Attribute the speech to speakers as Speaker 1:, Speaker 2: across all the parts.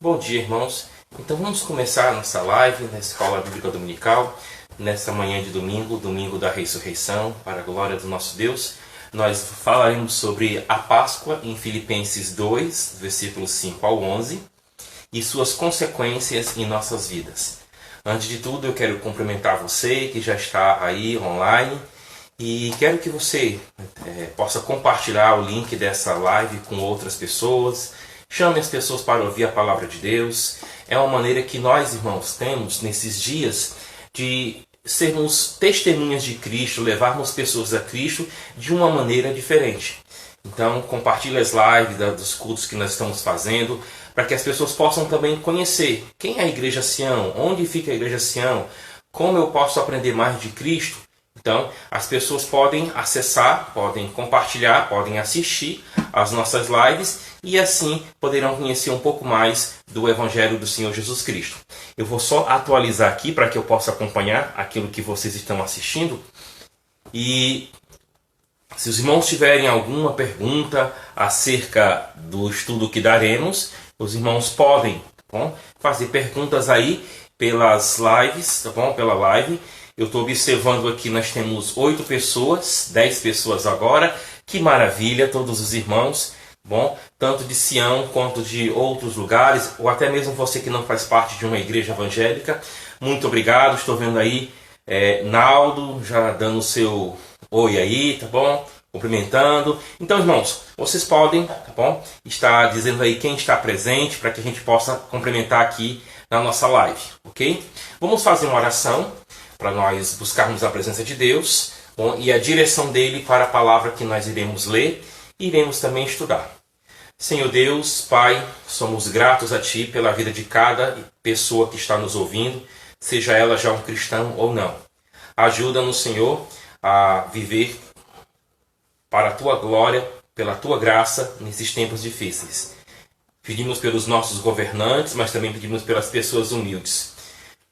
Speaker 1: Bom dia, irmãos. Então vamos começar a nossa live na Escola Bíblica Dominical, nesta manhã de domingo, domingo da ressurreição, para a glória do nosso Deus. Nós falaremos sobre a Páscoa em Filipenses 2, versículos 5 ao 11, e suas consequências em nossas vidas. Antes de tudo, eu quero cumprimentar você que já está aí online e quero que você possa compartilhar o link dessa live com outras pessoas. Chame as pessoas para ouvir a palavra de Deus. É uma maneira que nós, irmãos, temos nesses dias de sermos testemunhas de Cristo, levarmos pessoas a Cristo de uma maneira diferente. Então, compartilhe as lives dos cultos que nós estamos fazendo, para que as pessoas possam também conhecer quem é a Igreja Sião, onde fica a Igreja Sião, como eu posso aprender mais de Cristo. Então, as pessoas podem acessar, podem compartilhar, podem assistir às nossas lives e assim poderão conhecer um pouco mais do Evangelho do Senhor Jesus Cristo. Eu vou só atualizar aqui para que eu possa acompanhar aquilo que vocês estão assistindo. E se os irmãos tiverem alguma pergunta acerca do estudo que daremos, os irmãos podem, tá bom, fazer perguntas aí pelas lives, tá bom? Pela live. Eu estou observando aqui, nós temos 8 pessoas, 10 pessoas agora. Que maravilha, todos os irmãos, bom, tanto de Sião quanto de outros lugares, ou até mesmo você que não faz parte de uma igreja evangélica. Muito obrigado, estou vendo aí Naldo já dando o seu oi aí, tá bom? Cumprimentando. Então, irmãos, vocês podem, tá bom, estar dizendo aí quem está presente para que a gente possa cumprimentar aqui na nossa live, ok? Vamos fazer uma oração para nós buscarmos a presença de Deus, bom, e a direção dele para a palavra que nós iremos ler e iremos também estudar. Senhor Deus, Pai, somos gratos a Ti pela vida de cada pessoa que está nos ouvindo, seja ela já um cristão ou não. Ajuda-nos, Senhor, a viver para a Tua glória, pela Tua graça, nesses tempos difíceis. Pedimos pelos nossos governantes, mas também pedimos pelas pessoas humildes.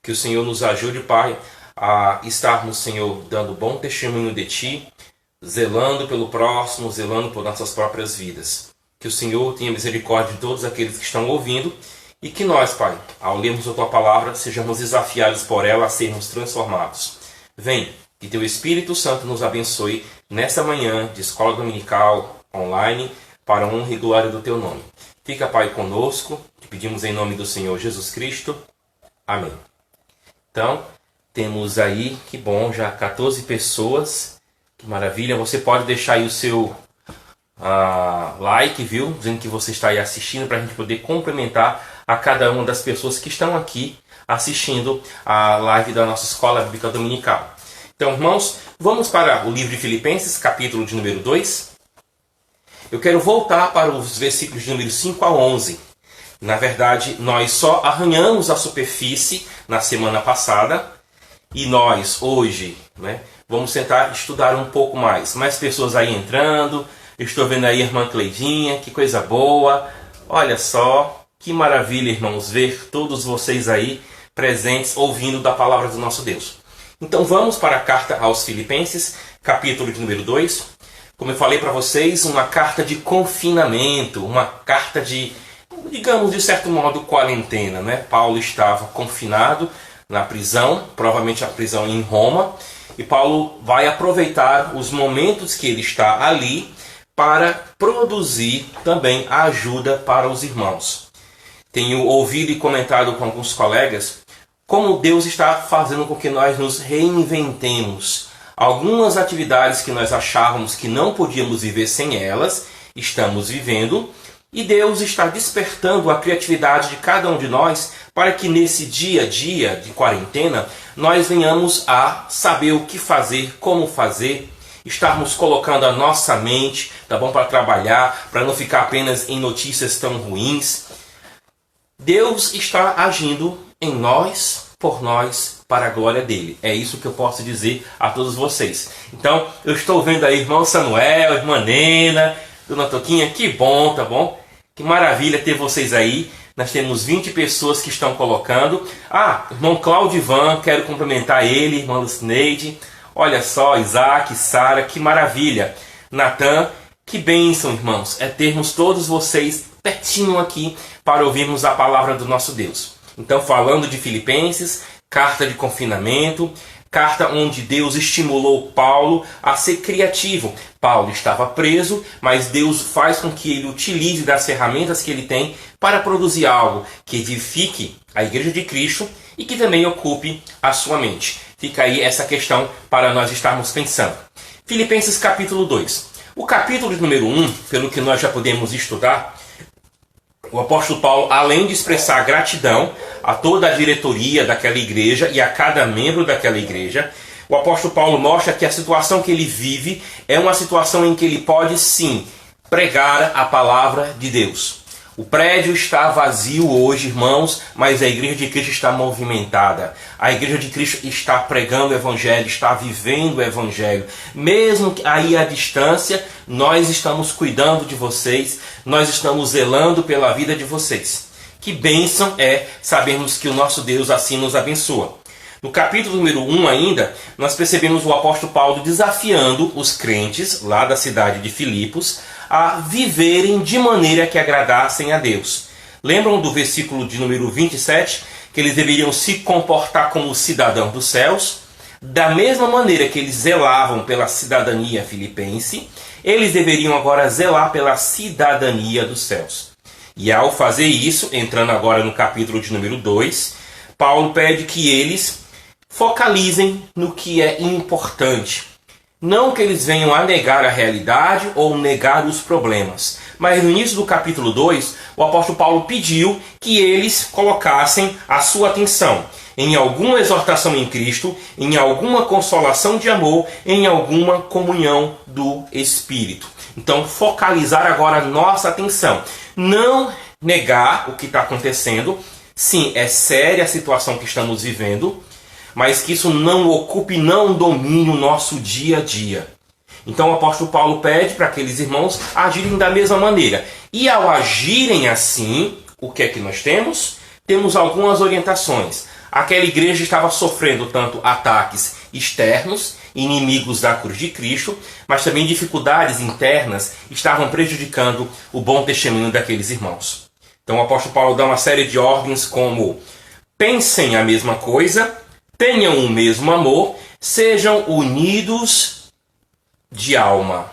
Speaker 1: Que o Senhor nos ajude, Pai, a estarmos, Senhor, dando bom testemunho de Ti, zelando pelo próximo, zelando por nossas próprias vidas. Que o Senhor tenha misericórdia de todos aqueles que estão ouvindo e que nós, Pai, ao lermos a Tua palavra, sejamos desafiados por ela a sermos transformados. Vem, que Teu Espírito Santo nos abençoe nesta manhã de escola dominical online para a honra e glória do Teu nome. Fica, Pai, conosco, te pedimos em nome do Senhor Jesus Cristo. Amém. Então, temos aí, que bom, já 14 pessoas, que maravilha. Você pode deixar aí o seu like, viu? Dizendo que você está aí assistindo, para a gente poder cumprimentar a cada uma das pessoas que estão aqui assistindo a live da nossa Escola Bíblica Dominical. Então, irmãos, vamos para o livro de Filipenses, capítulo de número 2. Eu quero voltar para os versículos de número 5 a 11. Na verdade, nós só arranhamos a superfície na semana passada. E nós, hoje, vamos tentar estudar um pouco mais. Mais pessoas aí entrando. Eu estou vendo aí a irmã Cleidinha, que coisa boa. Olha só, que maravilha, irmãos, ver todos vocês aí presentes, ouvindo da palavra do nosso Deus. Então vamos para a carta aos Filipenses, capítulo de número 2. Como eu falei para vocês, uma carta de confinamento, uma carta de, digamos, de certo modo, quarentena, né? Paulo estava confinado na prisão, provavelmente a prisão em Roma, e Paulo vai aproveitar os momentos que ele está ali para produzir também a ajuda para os irmãos. Tenho ouvido e comentado com alguns colegas como Deus está fazendo com que nós nos reinventemos. Algumas atividades que nós achávamos que não podíamos viver sem elas, estamos vivendo, e Deus está despertando a criatividade de cada um de nós para que nesse dia a dia de quarentena nós venhamos a saber o que fazer, como fazer, estarmos colocando a nossa mente, tá bom, para trabalhar, para não ficar apenas em notícias tão ruins. Deus está agindo em nós, por nós, para a glória dele. É isso que eu posso dizer a todos vocês. Então, eu estou vendo aí irmão Samuel, irmã Nena, dona Toquinha, que bom, tá bom? Que maravilha ter vocês aí. Nós temos 20 pessoas que estão colocando. Irmão Claudivan, quero cumprimentar ele, irmã Lucineide. Olha só, Isaac, Sara, que maravilha. Natan, Que bênção, irmãos, é termos todos vocês pertinho aqui para ouvirmos a palavra do nosso Deus. Então, falando de Filipenses, carta de confinamento, carta onde Deus estimulou Paulo a ser criativo. Paulo estava preso, mas Deus faz com que ele utilize das ferramentas que ele tem para produzir algo que edifique a Igreja de Cristo e que também ocupe a sua mente. Fica aí essa questão para nós estarmos pensando. Filipenses capítulo 2. O capítulo de número 1, pelo que nós já podemos estudar, o apóstolo Paulo, além de expressar gratidão a toda a diretoria daquela igreja e a cada membro daquela igreja, o apóstolo Paulo mostra que a situação que ele vive é uma situação em que ele pode sim pregar a palavra de Deus. O prédio está vazio hoje, irmãos, mas a Igreja de Cristo está movimentada. A Igreja de Cristo está pregando o Evangelho, está vivendo o Evangelho. Mesmo aí à distância, nós estamos cuidando de vocês, nós estamos zelando pela vida de vocês. Que bênção é sabermos que o nosso Deus assim nos abençoa. No capítulo número 1 ainda, nós percebemos o apóstolo Paulo desafiando os crentes lá da cidade de Filipos a viverem de maneira que agradassem a Deus. Lembram do versículo de número 27, que eles deveriam se comportar como cidadãos dos céus? Da mesma maneira que eles zelavam pela cidadania filipense, eles deveriam agora zelar pela cidadania dos céus. E ao fazer isso, entrando agora no capítulo de número 2, Paulo pede que eles focalizem no que é importante. Não que eles venham a negar a realidade ou negar os problemas. Mas no início do capítulo 2, o apóstolo Paulo pediu que eles colocassem a sua atenção em alguma exortação em Cristo, em alguma consolação de amor, em alguma comunhão do Espírito. Então, focalizar agora a nossa atenção. Não negar o que está acontecendo. Sim, é séria a situação que estamos vivendo, mas que isso não ocupe, não domine o nosso dia a dia. Então o apóstolo Paulo pede para aqueles irmãos agirem da mesma maneira. E ao agirem assim, o que é que nós temos? Temos algumas orientações. Aquela igreja estava sofrendo tanto ataques externos, inimigos da cruz de Cristo, mas também dificuldades internas estavam prejudicando o bom testemunho daqueles irmãos. Então o apóstolo Paulo dá uma série de ordens como: pensem a mesma coisa, tenham o mesmo amor, sejam unidos de alma.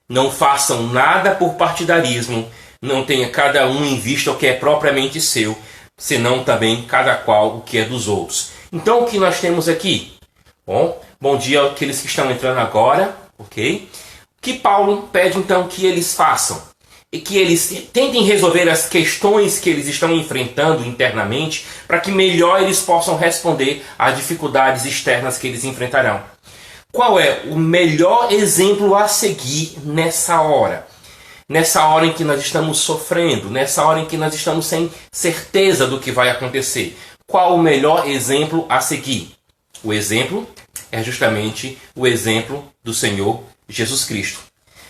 Speaker 1: Não façam nada por partidarismo, não tenha cada um em vista o que é propriamente seu, senão também cada qual o que é dos outros. Então o que nós temos aqui? Bom dia àqueles que estão entrando agora, ok? O que Paulo pede então que eles façam? E que eles tentem resolver as questões que eles estão enfrentando internamente para que melhor eles possam responder às dificuldades externas que eles enfrentarão. Qual é o melhor exemplo a seguir nessa hora? Nessa hora em que nós estamos sofrendo, nessa hora em que nós estamos sem certeza do que vai acontecer. Qual o melhor exemplo a seguir? O exemplo é justamente o exemplo do Senhor Jesus Cristo.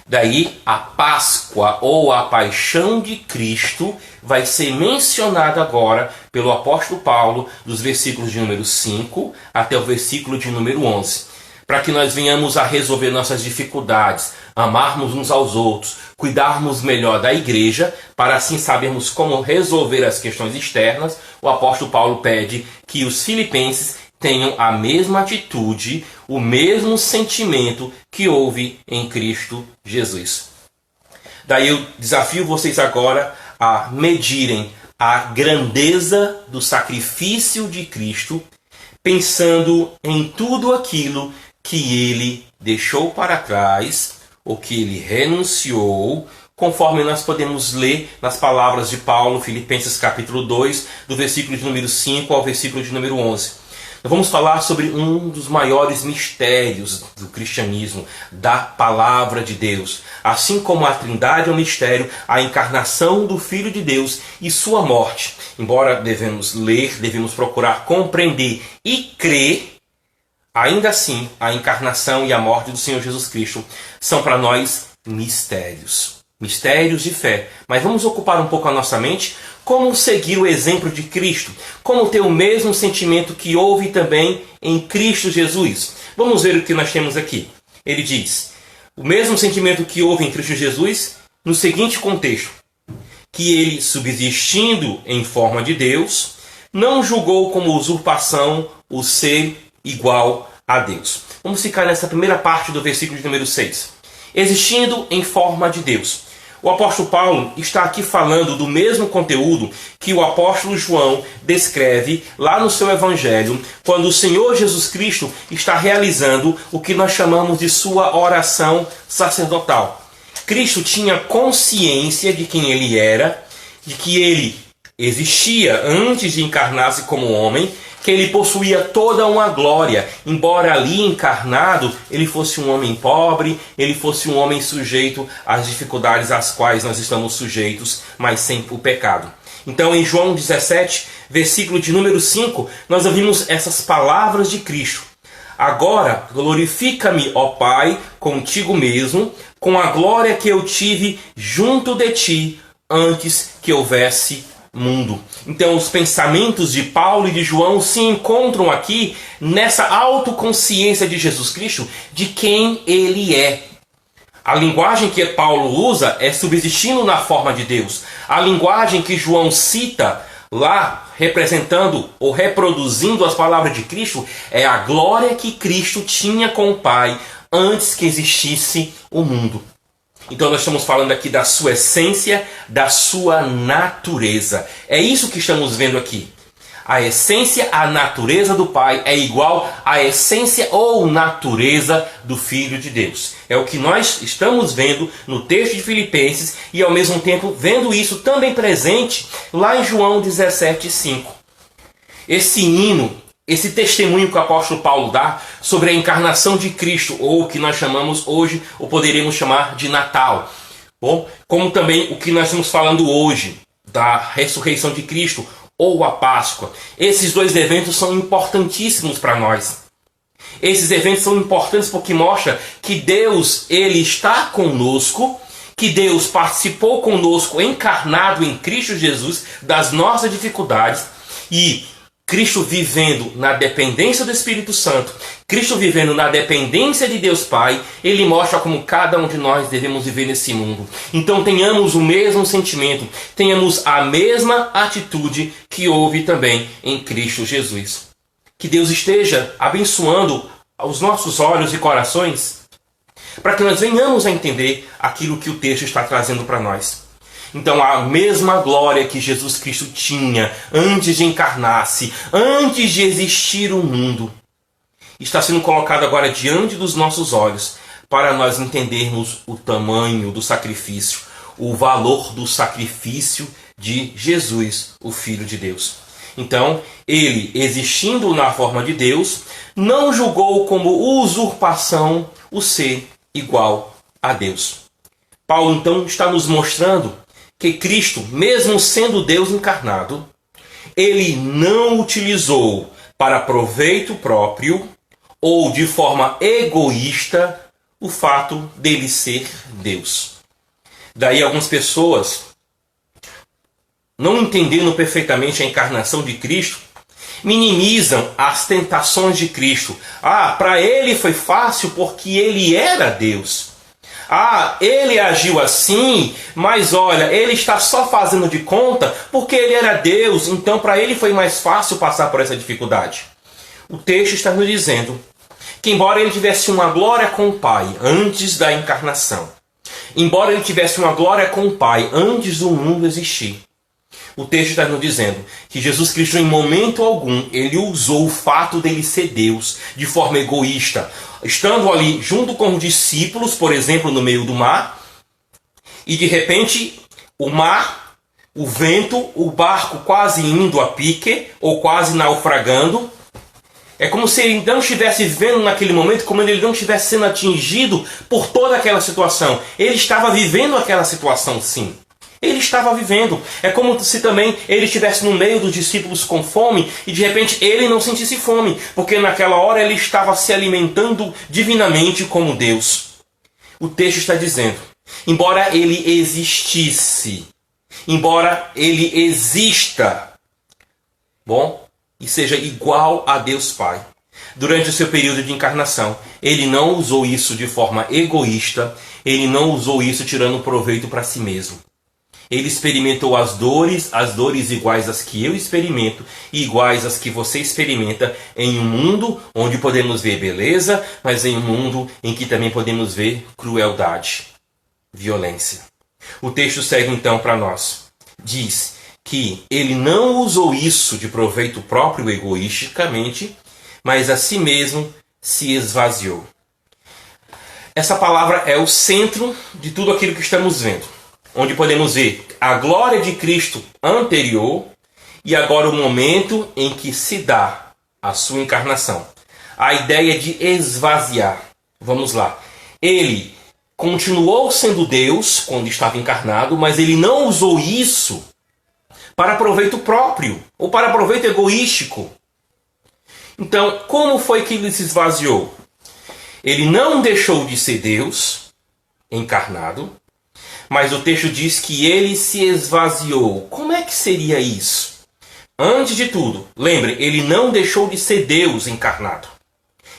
Speaker 1: Daí a Páscoa ou a paixão de Cristo vai ser mencionada agora pelo apóstolo Paulo dos versículos de número 5 até o versículo de número 11. Para que nós venhamos a resolver nossas dificuldades, amarmos uns aos outros, cuidarmos melhor da igreja, para assim sabermos como resolver as questões externas, o apóstolo Paulo pede que os filipenses tenham a mesma atitude, o mesmo sentimento que houve em Cristo Jesus. Daí eu desafio vocês agora a medirem a grandeza do sacrifício de Cristo, pensando em tudo aquilo que ele deixou para trás, ou que ele renunciou, conforme nós podemos ler nas palavras de Paulo, Filipenses capítulo 2, do versículo de número 5 ao versículo de número 11. Nós vamos falar sobre um dos maiores mistérios do cristianismo, da palavra de Deus. Assim como a Trindade é um mistério, a encarnação do Filho de Deus e sua morte. Embora devemos ler, devemos procurar compreender e crer, ainda assim a encarnação e a morte do Senhor Jesus Cristo são para nós mistérios. Mistérios de fé. Mas vamos ocupar um pouco a nossa mente. Como seguir o exemplo de Cristo? Como ter o mesmo sentimento que houve também em Cristo Jesus? Vamos ver o que nós temos aqui. Ele diz: O mesmo sentimento que houve em Cristo Jesus no seguinte contexto: que ele, subsistindo em forma de Deus, não julgou como usurpação o ser igual a Deus. Vamos ficar nessa primeira parte do versículo de número 6. Existindo em forma de Deus. O apóstolo Paulo está aqui falando do mesmo conteúdo que o apóstolo João descreve lá no seu evangelho, quando o Senhor Jesus Cristo está realizando o que nós chamamos de sua oração sacerdotal. Cristo tinha consciência de quem ele era, de que ele existia antes de encarnar-se como homem, que ele possuía toda uma glória, embora ali encarnado ele fosse um homem pobre, ele fosse um homem sujeito às dificuldades às quais nós estamos sujeitos, mas sem o pecado. Então em João 17, versículo de número 5, nós ouvimos essas palavras de Cristo. Agora glorifica-me, ó Pai, contigo mesmo, com a glória que eu tive junto de ti antes que houvesse mundo. Então os pensamentos de Paulo e de João se encontram aqui nessa autoconsciência de Jesus Cristo, de quem ele é. A linguagem que Paulo usa é subsistindo na forma de Deus. A linguagem que João cita lá, representando ou reproduzindo as palavras de Cristo, é a glória que Cristo tinha com o Pai antes que existisse o mundo. Então nós estamos falando aqui da sua essência, da sua natureza. É isso que estamos vendo aqui. A essência, a natureza do Pai é igual à essência ou natureza do Filho de Deus. É o que nós estamos vendo no texto de Filipenses e ao mesmo tempo vendo isso também presente lá em João 17,5. Esse hino, esse testemunho que o apóstolo Paulo dá sobre a encarnação de Cristo, ou o que nós chamamos hoje, ou poderíamos chamar de Natal. Bom, como também o que nós estamos falando hoje, da ressurreição de Cristo, ou a Páscoa. Esses dois eventos são importantíssimos para nós. Esses eventos são importantes porque mostram que Deus, ele está conosco, que Deus participou conosco, encarnado em Cristo Jesus, das nossas dificuldades, e Cristo vivendo na dependência do Espírito Santo, Cristo vivendo na dependência de Deus Pai, ele mostra como cada um de nós devemos viver nesse mundo. Então tenhamos o mesmo sentimento, tenhamos a mesma atitude que houve também em Cristo Jesus. Que Deus esteja abençoando os nossos olhos e corações, para que nós venhamos a entender aquilo que o texto está trazendo para nós. Então a mesma glória que Jesus Cristo tinha antes de encarnar-se, antes de existir o mundo, está sendo colocada agora diante dos nossos olhos para nós entendermos o tamanho do sacrifício, o valor do sacrifício de Jesus, o Filho de Deus. Então, ele, existindo na forma de Deus, não julgou como usurpação o ser igual a Deus. Paulo então está nos mostrando que Cristo, mesmo sendo Deus encarnado, ele não utilizou para proveito próprio ou de forma egoísta o fato dele ser Deus. Daí algumas pessoas, não entendendo perfeitamente a encarnação de Cristo, minimizam as tentações de Cristo. Para ele foi fácil porque ele era Deus. Ele agiu assim, mas olha, ele está só fazendo de conta porque ele era Deus, então para ele foi mais fácil passar por essa dificuldade. O texto está nos dizendo que embora ele tivesse uma glória com o Pai antes da encarnação, embora ele tivesse uma glória com o Pai antes do mundo existir, o texto está nos dizendo que Jesus Cristo em momento algum ele usou o fato dele ser Deus de forma egoísta, estando ali junto com os discípulos, por exemplo, no meio do mar, e de repente o mar, o vento, o barco quase indo a pique, ou quase naufragando. É como se ele não estivesse vivendo naquele momento, como ele não estivesse sendo atingido por toda aquela situação. Ele estava vivendo aquela situação, sim. Ele estava vivendo. É como se também ele estivesse no meio dos discípulos com fome e de repente ele não sentisse fome, porque naquela hora ele estava se alimentando divinamente como Deus. O texto está dizendo, embora ele existisse, embora ele exista, e seja igual a Deus Pai, durante o seu período de encarnação, Ele não usou isso de forma egoísta, ele não usou isso tirando proveito para si mesmo. Ele experimentou as dores iguais às que eu experimento e iguais às que você experimenta em um mundo onde podemos ver beleza, mas em um mundo em que também podemos ver crueldade, violência. O texto segue então para nós. Diz que ele não usou isso de proveito próprio egoisticamente, mas a si mesmo se esvaziou. Essa palavra é o centro de tudo aquilo que estamos vendo, onde podemos ver a glória de Cristo anterior e agora o momento em que se dá a sua encarnação. A ideia de esvaziar. Vamos lá. Ele continuou sendo Deus quando estava encarnado, mas ele não usou isso para proveito próprio ou para proveito egoístico. Então, como foi que ele se esvaziou? Ele não deixou de ser Deus encarnado, mas o texto diz que ele se esvaziou. Como é que seria isso? Antes de tudo, lembre, ele não deixou de ser Deus encarnado.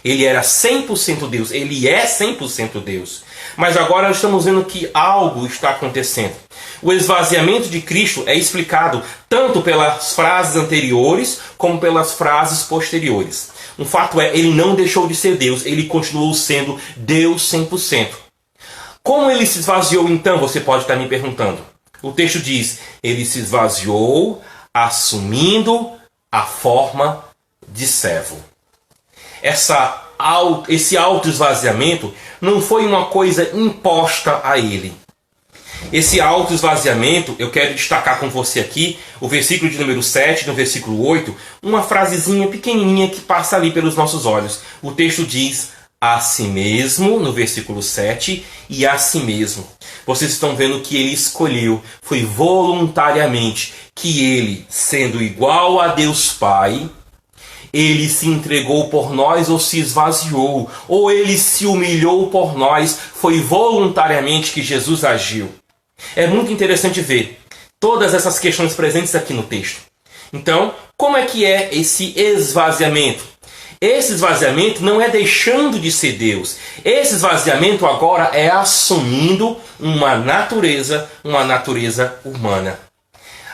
Speaker 1: Ele era 100% Deus, ele é 100% Deus. Mas agora nós estamos vendo que algo está acontecendo. O esvaziamento de Cristo é explicado tanto pelas frases anteriores como pelas frases posteriores. O fato é, ele não deixou de ser Deus, ele continuou sendo Deus 100%. Como ele se esvaziou então, você pode estar me perguntando. O texto diz, ele se esvaziou assumindo a forma de servo. Esse autoesvaziamento não foi uma coisa imposta a ele. Esse autoesvaziamento, eu quero destacar com você aqui, o versículo de número 7, no versículo 8, uma frasezinha pequenininha que passa ali pelos nossos olhos. O texto diz, a si mesmo, no versículo 7, e a si mesmo. Vocês estão vendo que ele escolheu, foi voluntariamente, que ele, sendo igual a Deus Pai, ele se entregou por nós ou se esvaziou, ou ele se humilhou por nós, foi voluntariamente que Jesus agiu. É muito interessante ver todas essas questões presentes aqui no texto. Então, como é que é esse esvaziamento? Esse esvaziamento não é deixando de ser Deus. Esse esvaziamento agora é assumindo uma natureza humana.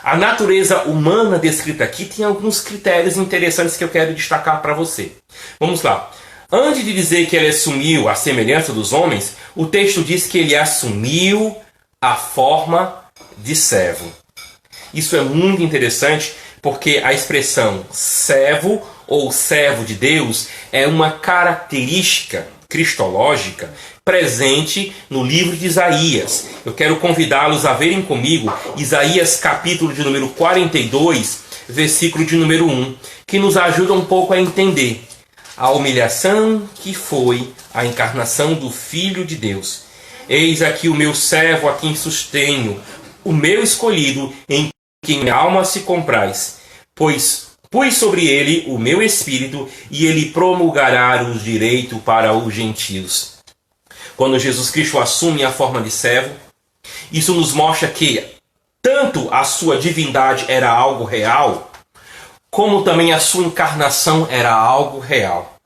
Speaker 1: A natureza humana descrita aqui tem alguns critérios interessantes que eu quero destacar para você. Vamos lá. Antes de dizer que ele assumiu a semelhança dos homens, o texto diz que ele assumiu a forma de servo. Isso é muito interessante porque a expressão servo ou servo de Deus é uma característica cristológica presente no livro de Isaías. Eu quero convidá-los a verem comigo Isaías capítulo de número 42, versículo de número 1, que nos ajuda um pouco a entender a humilhação que foi a encarnação do Filho de Deus. Eis aqui o meu servo a quem sustenho, o meu escolhido em quem minha alma se compraz, pois pus sobre ele o meu espírito e ele promulgará o direito para os gentios. Quando Jesus Cristo assume a forma de servo, isso nos mostra que tanto a sua divindade era algo real, como também a sua encarnação era algo real.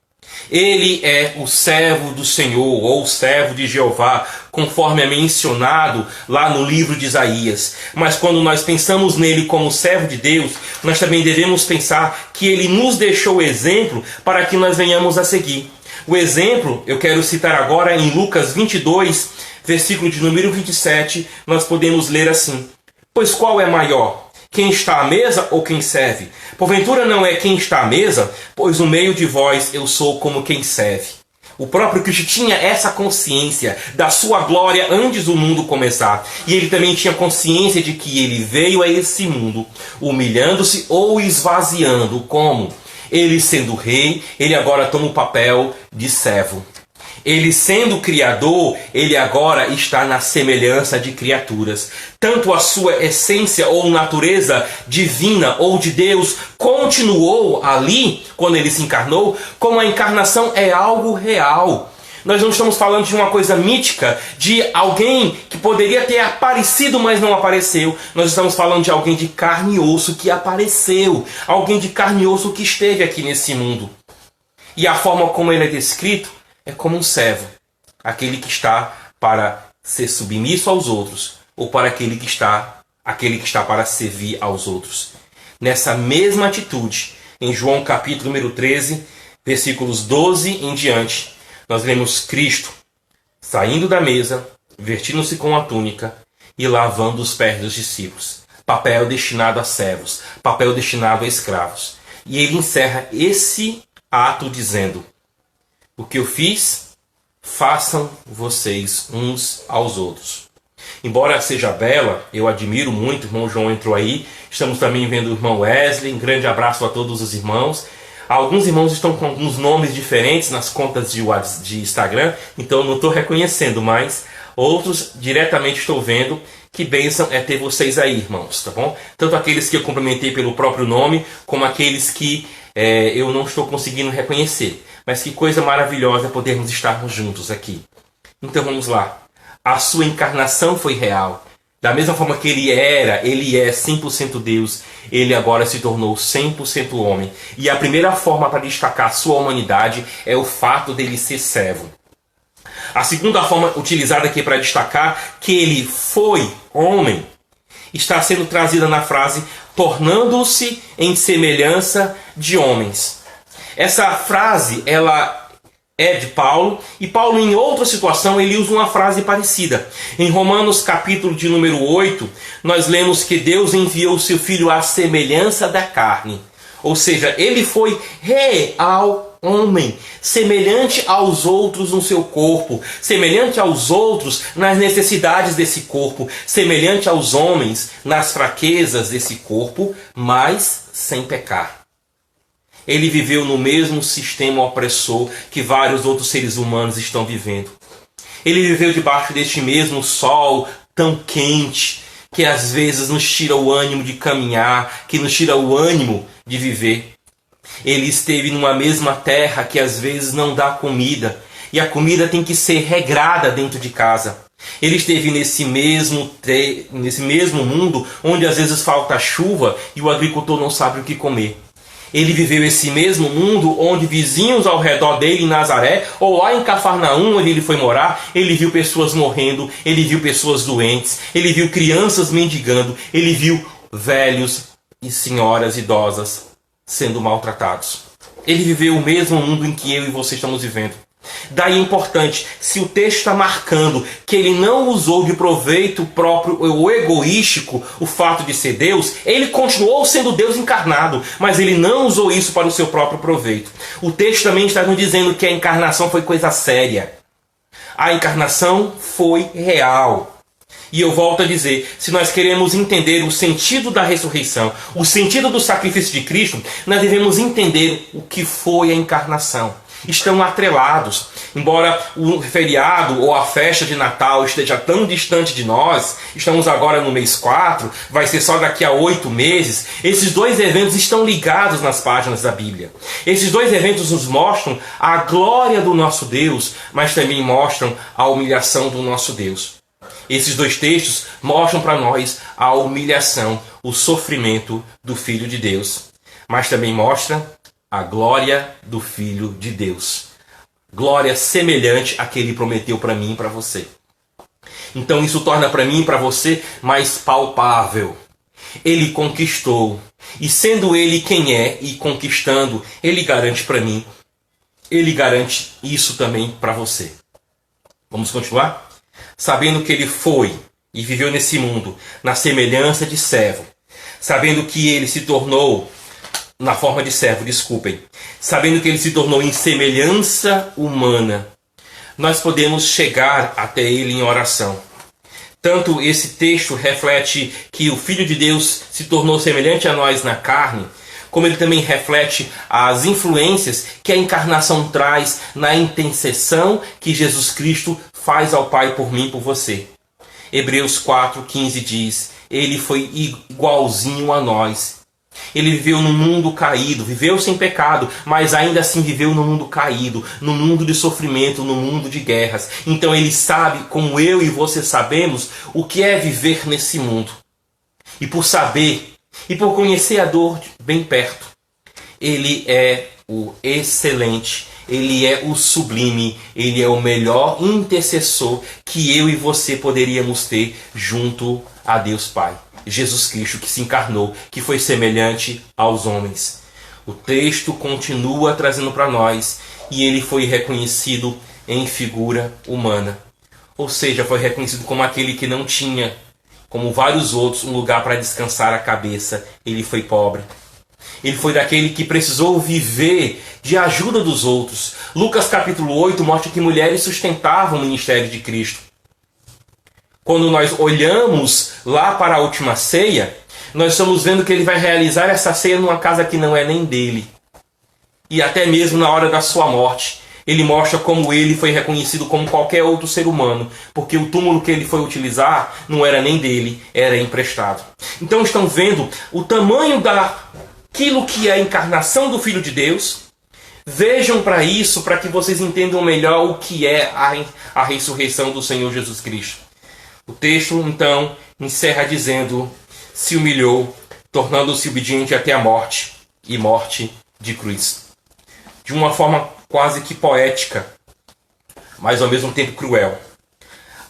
Speaker 1: Ele é o servo do Senhor, ou o servo de Jeová, conforme é mencionado lá no livro de Isaías. Mas quando nós pensamos nele como servo de Deus, nós também devemos pensar que ele nos deixou exemplo para que nós venhamos a seguir. O exemplo, eu quero citar agora em Lucas 22, versículo de número 27, nós podemos ler assim: pois qual é maior? Quem está à mesa ou quem serve? Porventura não é quem está à mesa, pois no meio de vós eu sou como quem serve. O próprio Cristo tinha essa consciência da sua glória antes do mundo começar. E ele também tinha consciência de que ele veio a esse mundo humilhando-se ou esvaziando. Como? Ele sendo rei, ele agora toma o papel de servo. Ele sendo criador, ele agora está na semelhança de criaturas. Tanto a sua essência ou natureza divina ou de Deus continuou ali quando ele se encarnou, como a encarnação é algo real. Nós não estamos falando de uma coisa mítica, de alguém que poderia ter aparecido, mas não apareceu. Nós estamos falando de alguém de carne e osso que apareceu. Alguém de carne e osso que esteve aqui nesse mundo. E a forma como ele é descrito é como um servo, aquele que está para ser submisso aos outros, ou para aquele que está para servir aos outros. Nessa mesma atitude, em João capítulo número 13, versículos 12 em diante, nós lemos Cristo saindo da mesa, vestindo-se com a túnica e lavando os pés dos discípulos. Papel destinado a servos, papel destinado a escravos. E ele encerra esse ato dizendo: o que eu fiz, façam vocês uns aos outros. Embora seja bela, eu admiro muito, o irmão João entrou aí, estamos também vendo o irmão Wesley, um grande abraço a todos os irmãos. Alguns irmãos estão com alguns nomes diferentes nas contas de Instagram, então eu não estou reconhecendo, mas outros diretamente estou vendo. Que bênção é ter vocês aí, irmãos, tá bom? Tanto aqueles que eu cumprimentei pelo próprio nome, como aqueles que eu não estou conseguindo reconhecer. Mas que coisa maravilhosa podermos estarmos juntos aqui. Então vamos lá. A sua encarnação foi real. Da mesma forma que ele é 100% Deus, ele agora se tornou 100% homem. E a primeira forma para destacar a sua humanidade é o fato dele ser servo. A segunda forma utilizada aqui para destacar que ele foi homem está sendo trazida na frase tornando-se em semelhança de homens. Essa frase ela é de Paulo, e Paulo em outra situação ele usa uma frase parecida. Em Romanos capítulo de número 8, nós lemos que Deus enviou o seu Filho à semelhança da carne. Ou seja, ele foi real homem, semelhante aos outros no seu corpo, semelhante aos outros nas necessidades desse corpo, semelhante aos homens nas fraquezas desse corpo, mas sem pecar. Ele viveu no mesmo sistema opressor que vários outros seres humanos estão vivendo. Ele viveu debaixo deste mesmo sol tão quente, que às vezes nos tira o ânimo de caminhar, que nos tira o ânimo de viver. Ele esteve numa mesma terra que às vezes não dá comida, e a comida tem que ser regrada dentro de casa. Ele esteve nesse mesmo mundo onde às vezes falta chuva e o agricultor não sabe o que comer. Ele viveu esse mesmo mundo onde vizinhos ao redor dele em Nazaré, ou lá em Cafarnaum, onde ele foi morar, ele viu pessoas morrendo, ele viu pessoas doentes, ele viu crianças mendigando, ele viu velhos e senhoras idosas sendo maltratados. Ele viveu o mesmo mundo em que eu e você estamos vivendo. Daí é importante, se o texto está marcando que ele não usou de proveito próprio ou egoístico o fato de ser Deus, ele continuou sendo Deus encarnado, mas ele não usou isso para o seu próprio proveito. O texto também está nos dizendo que a encarnação foi coisa séria. A encarnação foi real. E eu volto a dizer, se nós queremos entender o sentido da ressurreição, o sentido do sacrifício de Cristo, nós devemos entender o que foi a encarnação. Estão atrelados. Embora o feriado ou a festa de Natal esteja tão distante de nós, estamos agora no mês 4, vai ser só daqui a 8 meses, esses dois eventos estão ligados nas páginas da Bíblia. Esses dois eventos nos mostram a glória do nosso Deus, mas também mostram a humilhação do nosso Deus. Esses dois textos mostram para nós a humilhação, o sofrimento do Filho de Deus, mas também mostra a glória do Filho de Deus. Glória semelhante à que ele prometeu para mim e para você. Então isso torna para mim e para você mais palpável. Ele conquistou. E sendo ele quem é e conquistando, ele garante para mim. Ele garante isso também para você. Vamos continuar? Sabendo que ele foi e viveu nesse mundo na semelhança de servo. Sabendo que ele se tornou na forma de servo, sabendo que ele se tornou em semelhança humana, nós podemos chegar até ele em oração. Tanto esse texto reflete que o Filho de Deus se tornou semelhante a nós na carne, como ele também reflete as influências que a encarnação traz na intercessão que Jesus Cristo faz ao Pai por mim e por você. Hebreus 4,15 diz, ele foi igualzinho a nós. Ele viveu num mundo caído, viveu sem pecado, mas ainda assim viveu num mundo caído, num mundo de sofrimento, num mundo de guerras. Então ele sabe, como eu e você sabemos, o que é viver nesse mundo. E por saber, e por conhecer a dor bem perto, ele é o excelente Ele é o sublime, ele é o melhor intercessor que eu e você poderíamos ter junto a Deus Pai. Jesus Cristo, que se encarnou, que foi semelhante aos homens. O texto continua trazendo para nós, e ele foi reconhecido em figura humana. Ou seja, foi reconhecido como aquele que não tinha, como vários outros, um lugar para descansar a cabeça. Ele foi pobre. Ele foi daquele que precisou viver de ajuda dos outros. Lucas capítulo 8 mostra que mulheres sustentavam o ministério de Cristo. Quando nós olhamos lá para a última ceia, nós estamos vendo que ele vai realizar essa ceia numa casa que não é nem dele. E até mesmo na hora da sua morte, ele mostra como ele foi reconhecido como qualquer outro ser humano, porque o túmulo que ele foi utilizar não era nem dele, era emprestado. Então estão vendo o tamanho daquilo que é a encarnação do Filho de Deus. Vejam para isso, para que vocês entendam melhor o que é a ressurreição do Senhor Jesus Cristo. O texto, então, encerra dizendo: se humilhou, tornando-se obediente até a morte, e morte de cruz. De uma forma quase que poética, mas ao mesmo tempo cruel.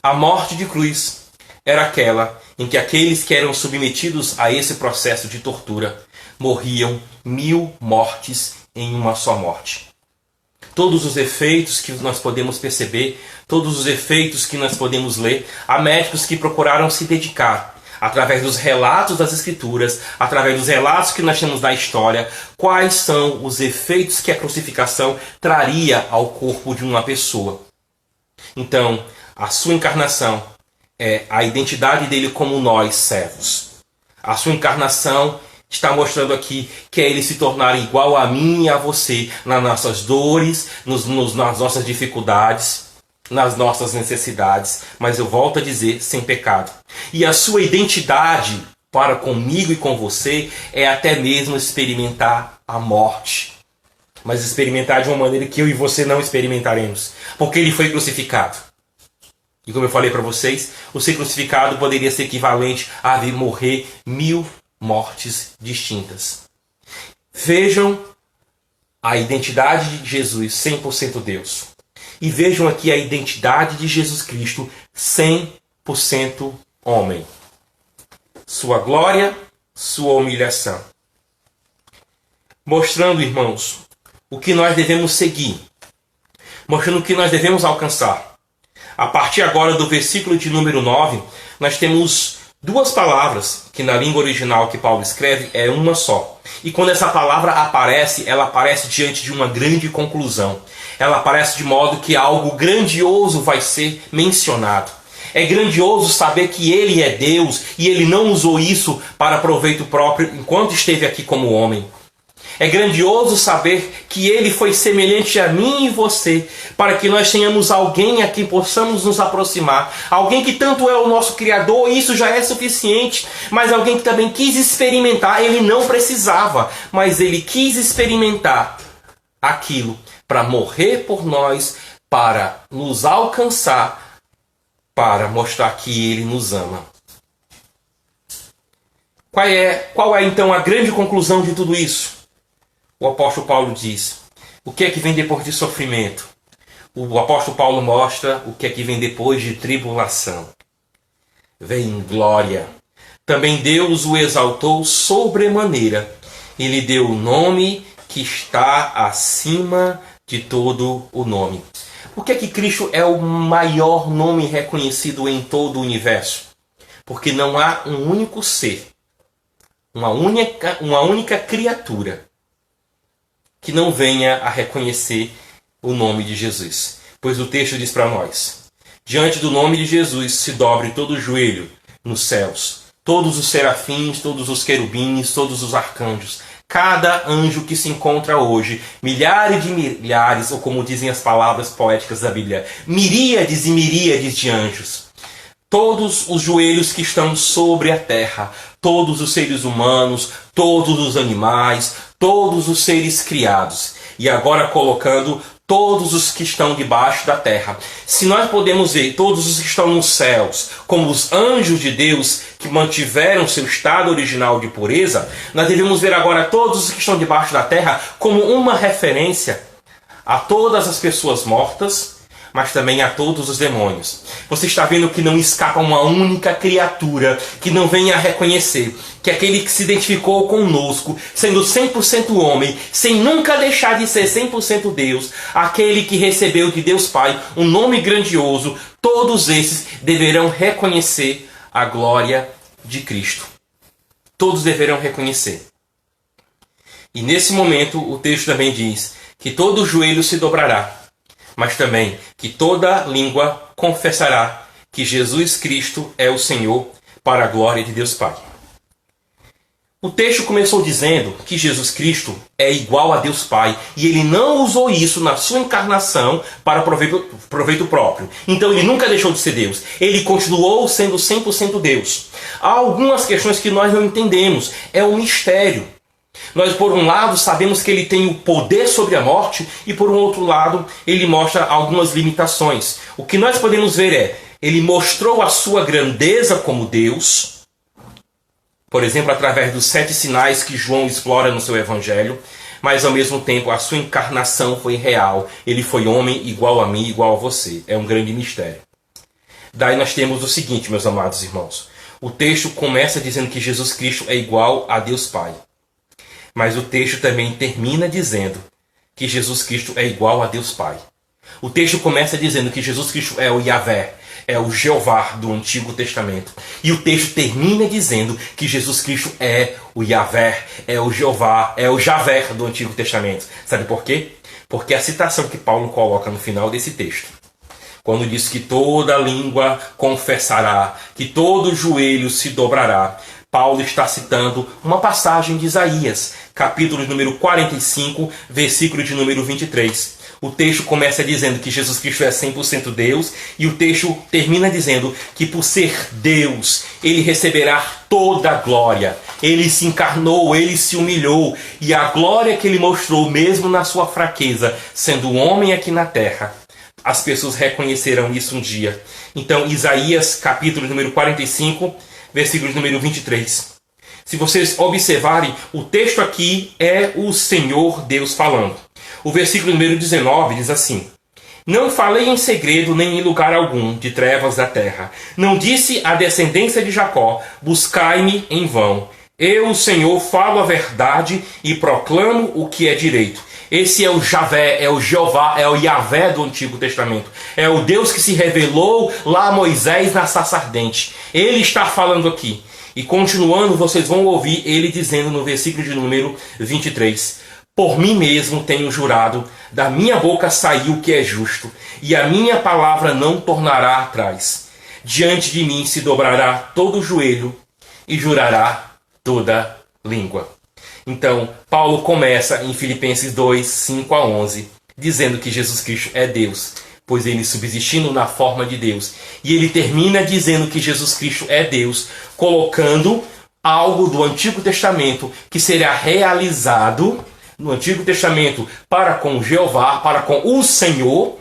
Speaker 1: A morte de cruz era aquela em que aqueles que eram submetidos a esse processo de tortura morriam 1000 mortes em uma só morte. Todos os efeitos que nós podemos perceber, todos os efeitos que nós podemos ler, há médicos que procuraram se dedicar, através dos relatos das Escrituras, através dos relatos que nós temos da história, quais são os efeitos que a crucificação traria ao corpo de uma pessoa. Então, a sua encarnação é a identidade dele como nós, servos. A sua encarnação está mostrando aqui que é ele se tornar igual a mim e a você, nas nossas dores, nas nossas dificuldades, nas nossas necessidades, mas eu volto a dizer, sem pecado. E a sua identidade para comigo e com você é até mesmo experimentar a morte. Mas experimentar de uma maneira que eu e você não experimentaremos, porque ele foi crucificado. E como eu falei para vocês, o ser crucificado poderia ser equivalente a vir morrer 1000 mortes distintas. Vejam a identidade de Jesus, 100% Deus. E vejam aqui a identidade de Jesus Cristo, 100% homem. Sua glória, sua humilhação. Mostrando, irmãos, o que nós devemos seguir. Mostrando o que nós devemos alcançar. A partir agora do versículo de número 9, nós temos duas palavras, que na língua original que Paulo escreve é uma só. E quando essa palavra aparece, ela aparece diante de uma grande conclusão. Ela aparece de modo que algo grandioso vai ser mencionado. É grandioso saber que ele é Deus e ele não usou isso para proveito próprio enquanto esteve aqui como homem. É grandioso saber que ele foi semelhante a mim e você, para que nós tenhamos alguém a quem possamos nos aproximar. Alguém que tanto é o nosso Criador, isso já é suficiente, mas alguém que também quis experimentar. Ele não precisava, mas ele quis experimentar aquilo para morrer por nós, para nos alcançar, para mostrar que ele nos ama. Qual é então a grande conclusão de tudo isso? O apóstolo Paulo diz: o que é que vem depois de sofrimento? O apóstolo Paulo mostra o que é que vem depois de tribulação. Vem glória. Também Deus o exaltou sobremaneira e lhe deu o nome que está acima de todo o nome. Por que Cristo é o maior nome reconhecido em todo o universo? Porque não há um único ser, uma única criatura que não venha a reconhecer o nome de Jesus. Pois o texto diz para nós: diante do nome de Jesus se dobre todo o joelho nos céus, todos os serafins, todos os querubins, todos os arcanjos, cada anjo que se encontra hoje, milhares de milhares, ou como dizem as palavras poéticas da Bíblia, miríades e miríades de anjos. Todos os joelhos que estão sobre a terra, todos os seres humanos, todos os animais, todos os seres criados. E agora colocando todos os que estão debaixo da terra. Se nós podemos ver todos os que estão nos céus como os anjos de Deus que mantiveram seu estado original de pureza, nós devemos ver agora todos os que estão debaixo da terra como uma referência a todas as pessoas mortas, mas também a todos os demônios. Você está vendo que não escapa uma única criatura que não venha a reconhecer que aquele que se identificou conosco, sendo 100% homem, sem nunca deixar de ser 100% Deus, aquele que recebeu de Deus Pai um nome grandioso, todos esses deverão reconhecer a glória de Cristo. Todos deverão reconhecer. E nesse momento o texto também diz que todo joelho se dobrará, mas também que toda língua confessará que Jesus Cristo é o Senhor, para a glória de Deus Pai. O texto começou dizendo que Jesus Cristo é igual a Deus Pai, e ele não usou isso na sua encarnação para proveito próprio. Então ele nunca deixou de ser Deus. Ele continuou sendo 100% Deus. Há algumas questões que nós não entendemos. É um mistério. Nós, por um lado, sabemos que ele tem o poder sobre a morte e, por um outro lado, ele mostra algumas limitações. O que nós podemos ver é, ele mostrou a sua grandeza como Deus, por exemplo, através dos 7 sinais que João explora no seu evangelho, mas, ao mesmo tempo, a sua encarnação foi real. Ele foi homem igual a mim, igual a você. É um grande mistério. Daí nós temos o seguinte, meus amados irmãos. O texto começa dizendo que Jesus Cristo é igual a Deus Pai. Mas o texto também termina dizendo que Jesus Cristo é igual a Deus Pai. O texto começa dizendo que Jesus Cristo é o Yahvé, é o Jeová do Antigo Testamento. E o texto termina dizendo que Jesus Cristo é o Yahvé, é o Jeová, é o Javé do Antigo Testamento. Sabe por quê? Porque a citação que Paulo coloca no final desse texto, quando diz que toda língua confessará, que todo joelho se dobrará, Paulo está citando uma passagem de Isaías, capítulo número 45, versículo de número 23. O texto começa dizendo que Jesus Cristo é 100% Deus, e o texto termina dizendo que por ser Deus, ele receberá toda a glória. Ele se encarnou, ele se humilhou, e a glória que ele mostrou, mesmo na sua fraqueza, sendo homem aqui na terra, as pessoas reconhecerão isso um dia. Então, Isaías, capítulo número 45, versículo número 23. Se vocês observarem, o texto aqui é o Senhor Deus falando. O versículo número 19 diz assim: Não falei em segredo nem em lugar algum de trevas da terra. Não disse à descendência de Jacó, buscai-me em vão. Eu, o Senhor, falo a verdade e proclamo o que é direito. Esse é o Javé, é o Jeová, é o Yahvé do Antigo Testamento. É o Deus que se revelou lá a Moisés na sarça ardente. Ele está falando aqui. E continuando, vocês vão ouvir ele dizendo no versículo de número 23. Por mim mesmo tenho jurado, da minha boca saiu o que é justo, e a minha palavra não tornará atrás. Diante de mim se dobrará todo o joelho, e jurará toda língua. Então, Paulo começa em Filipenses 2, 5 a 11, dizendo que Jesus Cristo é Deus, pois ele subsistindo na forma de Deus. E ele termina dizendo que Jesus Cristo é Deus, colocando algo do Antigo Testamento que será realizado no Antigo Testamento para com Jeová, para com o Senhor.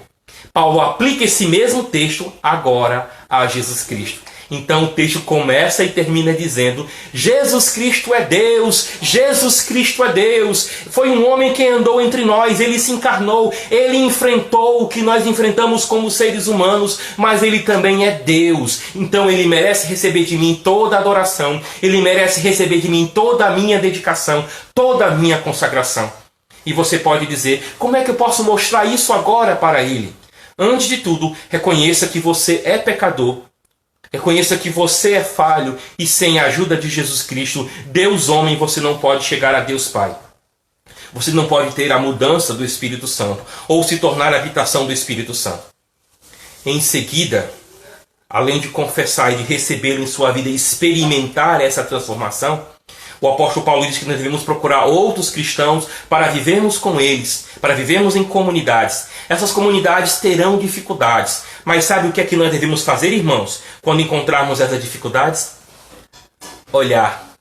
Speaker 1: Paulo aplica esse mesmo texto agora a Jesus Cristo. Então o texto começa e termina dizendo: Jesus Cristo é Deus, Jesus Cristo é Deus. Foi um homem que andou entre nós, ele se encarnou, ele enfrentou o que nós enfrentamos como seres humanos, mas ele também é Deus. Então ele merece receber de mim toda a adoração, ele merece receber de mim toda a minha dedicação, toda a minha consagração. E você pode dizer: como é que eu posso mostrar isso agora para ele? Antes de tudo, reconheça que você é pecador. Reconheça que você é falho e sem a ajuda de Jesus Cristo, Deus homem, você não pode chegar a Deus Pai. Você não pode ter a mudança do Espírito Santo ou se tornar a habitação do Espírito Santo. Em seguida, além de confessar e de recebê-lo em sua vida e experimentar essa transformação, o apóstolo Paulo diz que nós devemos procurar outros cristãos para vivermos com eles, para vivermos em comunidades. Essas comunidades terão dificuldades, mas sabe o que é que nós devemos fazer, irmãos, quando encontrarmos essas dificuldades? Olhar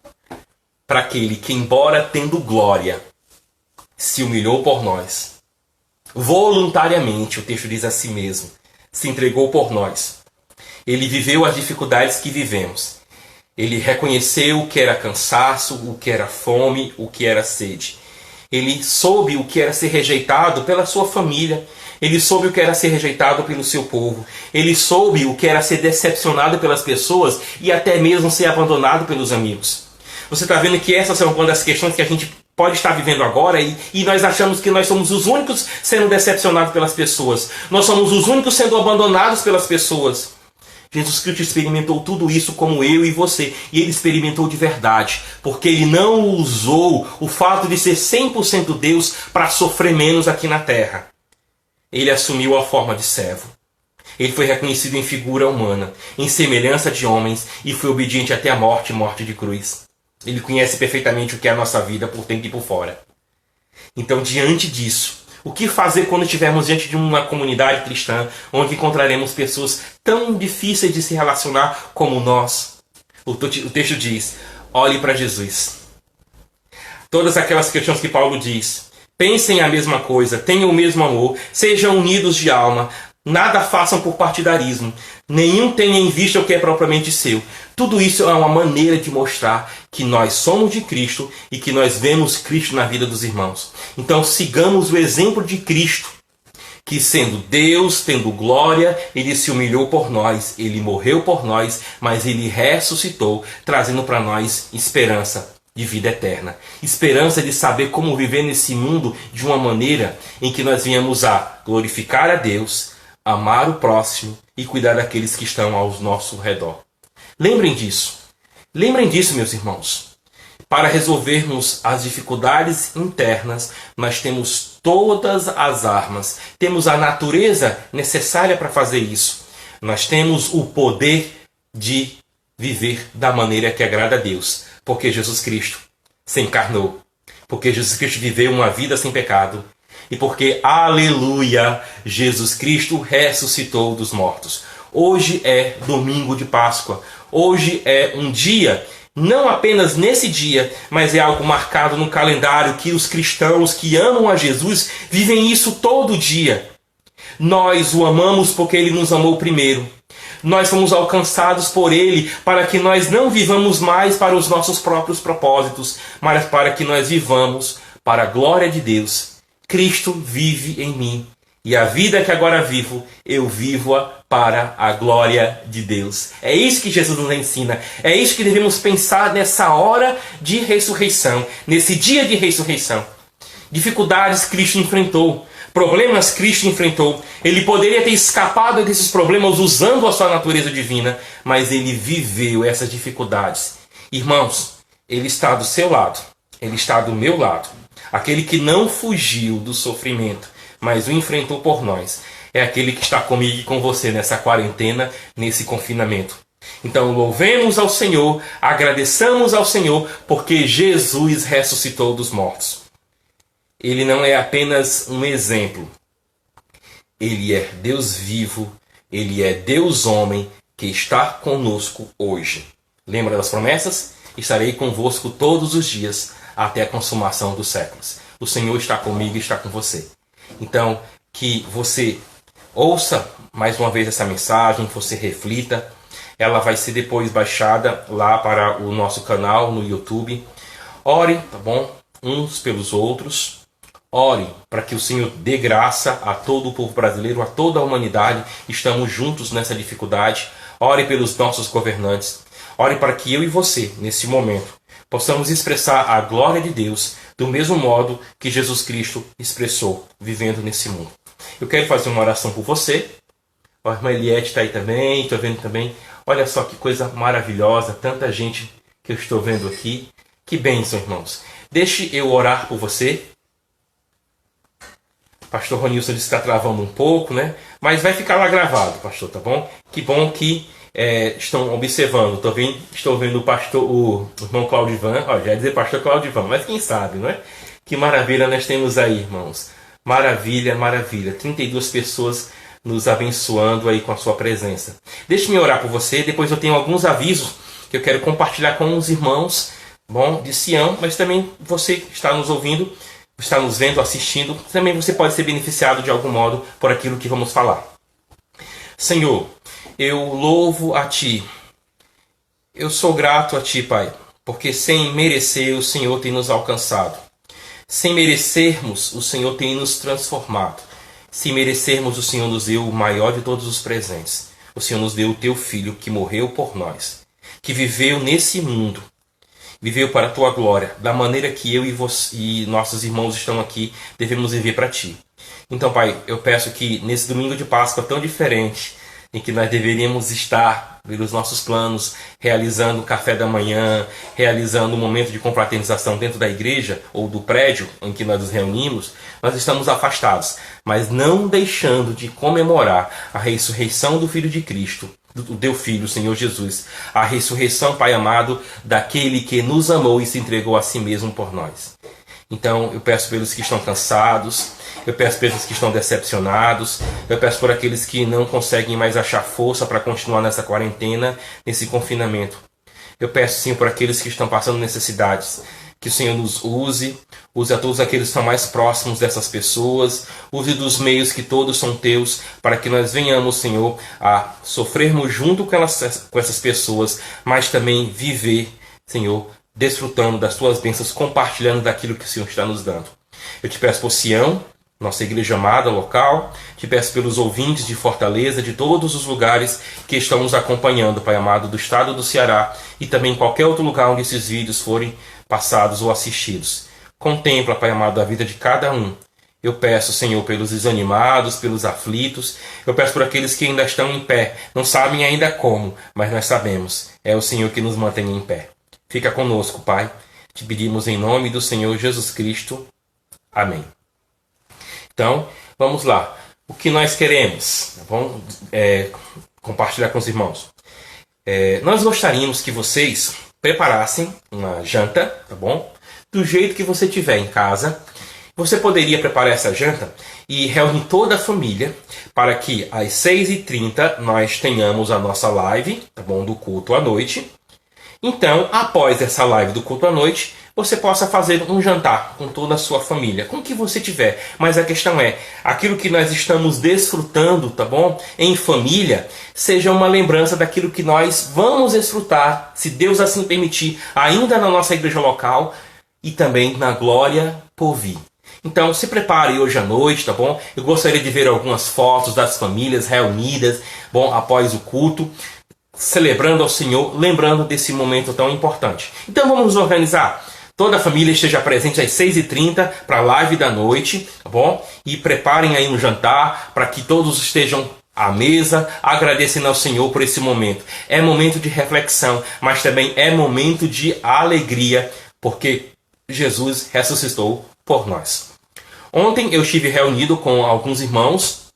Speaker 1: para aquele que, embora tendo glória, se humilhou por nós. Voluntariamente, o texto diz assim mesmo, se entregou por nós. Ele viveu as dificuldades que vivemos. Ele reconheceu o que era cansaço, o que era fome, o que era sede. Ele soube o que era ser rejeitado pela sua família. Ele soube o que era ser rejeitado pelo seu povo. Ele soube o que era ser decepcionado pelas pessoas e até mesmo ser abandonado pelos amigos. Você está vendo que essas são uma das questões que a gente pode estar vivendo agora e nós achamos que nós somos os únicos sendo decepcionados pelas pessoas. Nós somos os únicos sendo abandonados pelas pessoas. Jesus Cristo experimentou tudo isso como eu e você. E ele experimentou de verdade. Porque ele não usou o fato de ser 100% Deus para sofrer menos aqui na terra. Ele assumiu a forma de servo. Ele foi reconhecido em figura humana, em semelhança de homens, e foi obediente até a morte, morte de cruz. Ele conhece perfeitamente o que é a nossa vida por dentro e por fora. Então, diante disso, o que fazer quando estivermos diante de uma comunidade cristã, onde encontraremos pessoas tão difíceis de se relacionar como nós? O texto diz, olhe para Jesus. Todas aquelas questões que Paulo diz, pensem a mesma coisa, tenham o mesmo amor, sejam unidos de alma, nada façam por partidarismo, nenhum tenha em vista o que é propriamente seu. Tudo isso é uma maneira de mostrar que nós somos de Cristo e que nós vemos Cristo na vida dos irmãos. Então sigamos o exemplo de Cristo, que sendo Deus, tendo glória, ele se humilhou por nós, ele morreu por nós, mas ele ressuscitou, trazendo para nós esperança de vida eterna. Esperança de saber como viver nesse mundo de uma maneira em que nós venhamos a glorificar a Deus, amar o próximo e cuidar daqueles que estão ao nosso redor. Lembrem disso. Lembrem disso, meus irmãos. Para resolvermos as dificuldades internas, nós temos todas as armas. Temos a natureza necessária para fazer isso. Nós temos o poder de viver da maneira que agrada a Deus. Porque Jesus Cristo se encarnou. Porque Jesus Cristo viveu uma vida sem pecado. E porque, aleluia, Jesus Cristo ressuscitou dos mortos. Hoje é domingo de Páscoa. Hoje é um dia, não apenas nesse dia, mas é algo marcado no calendário que os cristãos que amam a Jesus vivem isso todo dia. Nós o amamos porque ele nos amou primeiro. Nós fomos alcançados por ele para que nós não vivamos mais para os nossos próprios propósitos, mas para que nós vivamos para a glória de Deus. Cristo vive em mim. E a vida que agora vivo, eu vivo-a para a glória de Deus. É isso que Jesus nos ensina. É isso que devemos pensar nessa hora de ressurreição. Nesse dia de ressurreição. Dificuldades Cristo enfrentou. Problemas Cristo enfrentou. Ele poderia ter escapado desses problemas usando a sua natureza divina. Mas ele viveu essas dificuldades. Irmãos, ele está do seu lado. Ele está do meu lado. Aquele que não fugiu do sofrimento, mas o enfrentou por nós, é aquele que está comigo e com você nessa quarentena, nesse confinamento. Então louvemos ao Senhor, agradeçamos ao Senhor, porque Jesus ressuscitou dos mortos. Ele não é apenas um exemplo. Ele é Deus vivo, ele é Deus homem, que está conosco hoje. Lembra das promessas? Estarei convosco todos os dias, até a consumação dos séculos. O Senhor está comigo e está com você. Então, que você ouça mais uma vez essa mensagem, que você reflita. Ela vai ser depois baixada lá para o nosso canal no YouTube. Ore, tá bom? Uns pelos outros. Ore para que o Senhor dê graça a todo o povo brasileiro, a toda a humanidade. Estamos juntos nessa dificuldade. Ore pelos nossos governantes. Ore para que eu e você, nesse momento, possamos expressar a glória de Deus do mesmo modo que Jesus Cristo expressou, vivendo nesse mundo. Eu quero fazer uma oração por você. A irmã Eliette está aí também, estou vendo também. Olha só que coisa maravilhosa, tanta gente que eu estou vendo aqui. Que bênção, irmãos. Deixe eu orar por você. Pastor Ronilson disse que está travando um pouco, né? Mas vai ficar lá gravado, pastor, tá bom? Que bom que estão observando. Estou vendo o irmão Claudivan, já ia dizer pastor Claudivan, mas quem sabe, não é? Que maravilha nós temos aí, irmãos. Maravilha, maravilha. 32 pessoas nos abençoando aí com a sua presença. Deixe-me orar por você, depois eu tenho alguns avisos que eu quero compartilhar com os irmãos, bom, de Sião, mas também você que está nos ouvindo, está nos vendo, assistindo, também você pode ser beneficiado de algum modo por aquilo que vamos falar. Senhor, eu louvo a Ti. Eu sou grato a Ti, Pai, porque sem merecer o Senhor tem nos alcançado. Sem merecermos, o Senhor tem nos transformado. Sem merecermos, o Senhor nos deu o maior de todos os presentes. O Senhor nos deu o teu Filho que morreu por nós, que viveu nesse mundo, viveu para a tua glória, da maneira que eu e você, e nossos irmãos estão aqui, devemos viver para ti. Então, Pai, eu peço que nesse domingo de Páscoa tão diferente, em que nós deveríamos estar, pelos nossos planos, realizando o café da manhã, realizando um momento de confraternização dentro da igreja ou do prédio em que nós nos reunimos, nós estamos afastados, mas não deixando de comemorar a ressurreição do Filho de Cristo, do teu Filho, Senhor Jesus, a ressurreição, Pai amado, daquele que nos amou e se entregou a si mesmo por nós. Então, eu peço pelos que estão cansados, eu peço pelos que estão decepcionados, eu peço por aqueles que não conseguem mais achar força para continuar nessa quarentena, nesse confinamento. Eu peço, sim, por aqueles que estão passando necessidades, que o Senhor nos use a todos aqueles que estão mais próximos dessas pessoas, use dos meios que todos são teus, para que nós venhamos, Senhor, a sofrermos junto com essas pessoas, mas também viver, Senhor, desfrutando das tuas bênçãos, compartilhando daquilo que o Senhor está nos dando. Eu te peço por Sião, nossa igreja amada local, te peço pelos ouvintes de Fortaleza, de todos os lugares que estão nos acompanhando, Pai amado, do estado do Ceará e também em qualquer outro lugar onde esses vídeos forem passados ou assistidos. Contempla, Pai amado, a vida de cada um. Eu peço, Senhor, pelos desanimados, pelos aflitos, eu peço por aqueles que ainda estão em pé, não sabem ainda como, mas nós sabemos, é o Senhor que nos mantém em pé. Fica conosco, Pai. Te pedimos em nome do Senhor Jesus Cristo. Amém. Então, vamos lá. O que nós queremos? Vamos compartilhar com os irmãos. Nós gostaríamos que vocês preparassem uma janta, tá bom? Do jeito que você tiver em casa. Você poderia preparar essa janta e reunir toda a família para que às 6h30 nós tenhamos a nossa live, tá bom? Do culto à noite. Então, após essa live do culto à noite, você possa fazer um jantar com toda a sua família, com o que você tiver. Mas a questão é, aquilo que nós estamos desfrutando, tá bom? Em família, seja uma lembrança daquilo que nós vamos desfrutar, se Deus assim permitir, ainda na nossa igreja local e também na glória por vir. Então, se prepare hoje à noite, tá bom? Eu gostaria de ver algumas fotos das famílias reunidas, bom, após o culto, celebrando ao Senhor, lembrando desse momento tão importante. Então vamos nos organizar. Toda a família esteja presente às 6h30 para a live da noite, tá bom? E preparem aí um jantar para que todos estejam à mesa, agradecendo ao Senhor por esse momento. É momento de reflexão, mas também é momento de alegria, porque Jesus ressuscitou por nós. Ontem eu estive reunido com alguns irmãos,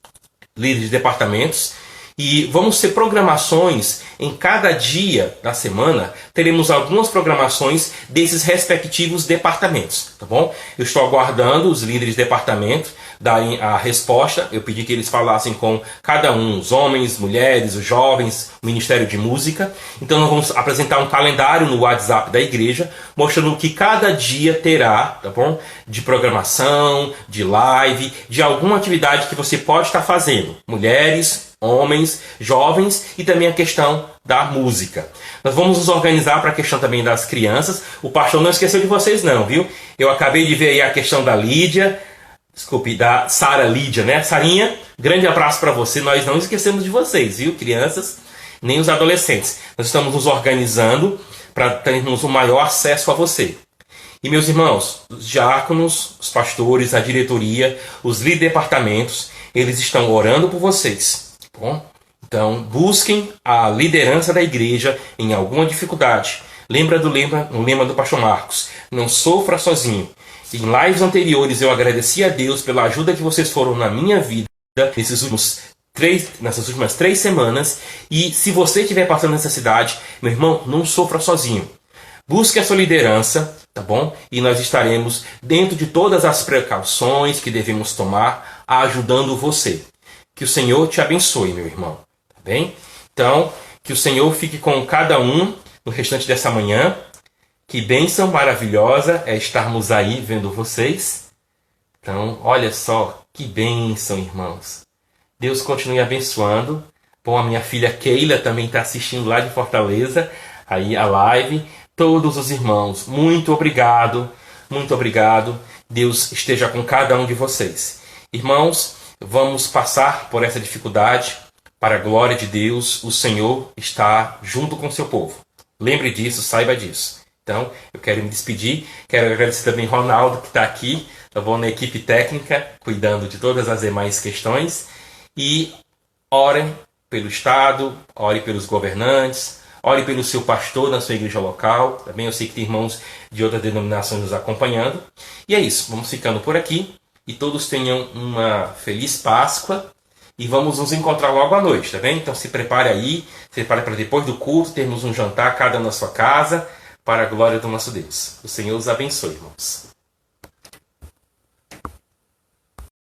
Speaker 1: líderes de departamentos, e vamos ter programações em cada dia da semana. Teremos algumas programações desses respectivos departamentos, tá bom? Eu estou aguardando os líderes de departamento darem a resposta. Eu pedi que eles falassem com cada um, os homens, mulheres, os jovens, o Ministério de Música. Então nós vamos apresentar um calendário no WhatsApp da igreja, mostrando o que cada dia terá, tá bom? De programação, de live, de alguma atividade que você pode estar fazendo. Mulheres, homens, jovens e também a questão da música. Nós vamos nos organizar para a questão também das crianças. O pastor não esqueceu de vocês não, viu? Eu acabei de ver aí a questão da Lídia, da Sara Lídia, né? Sarinha, grande abraço para você. Nós não esquecemos de vocês, viu? Crianças, nem os adolescentes. Nós estamos nos organizando para termos um maior acesso a você. E meus irmãos, os diáconos, os pastores, a diretoria, os líderes de departamentos, eles estão orando por vocês. Bom, então busquem a liderança da igreja em alguma dificuldade. Lembra do lema do pastor Marcos: não sofra sozinho. Em lives anteriores eu agradeci a Deus pela ajuda que vocês foram na minha vida nessas últimas 3 semanas. E se você estiver passando necessidade, meu irmão, não sofra sozinho. Busque a sua liderança, tá bom? E nós estaremos dentro de todas as precauções que devemos tomar, ajudando você. Que o Senhor te abençoe, meu irmão. Tá bem? Então, que o Senhor fique com cada um no restante dessa manhã. Que bênção maravilhosa é estarmos aí vendo vocês. Então, olha só, que bênção, irmãos. Deus continue abençoando. Bom, a minha filha Keila também está assistindo lá de Fortaleza, aí a live. Todos os irmãos, muito obrigado. Muito obrigado. Deus esteja com cada um de vocês. Irmãos, vamos passar por essa dificuldade. Para a glória de Deus, o Senhor está junto com o seu povo. Lembre disso, saiba disso. Então, eu quero me despedir. Quero agradecer também Ronaldo, que está aqui, tá bom, na equipe técnica, cuidando de todas as demais questões. E orem pelo Estado, ore pelos governantes, ore pelo seu pastor na sua igreja local. Também eu sei que tem irmãos de outras denominações nos acompanhando. E é isso, vamos ficando por aqui. E todos tenham uma feliz Páscoa. E vamos nos encontrar logo à noite, tá bem? Então se prepare aí, se prepare para depois do culto, termos um jantar cada um na sua casa, para a glória do nosso Deus. O Senhor os abençoe, irmãos.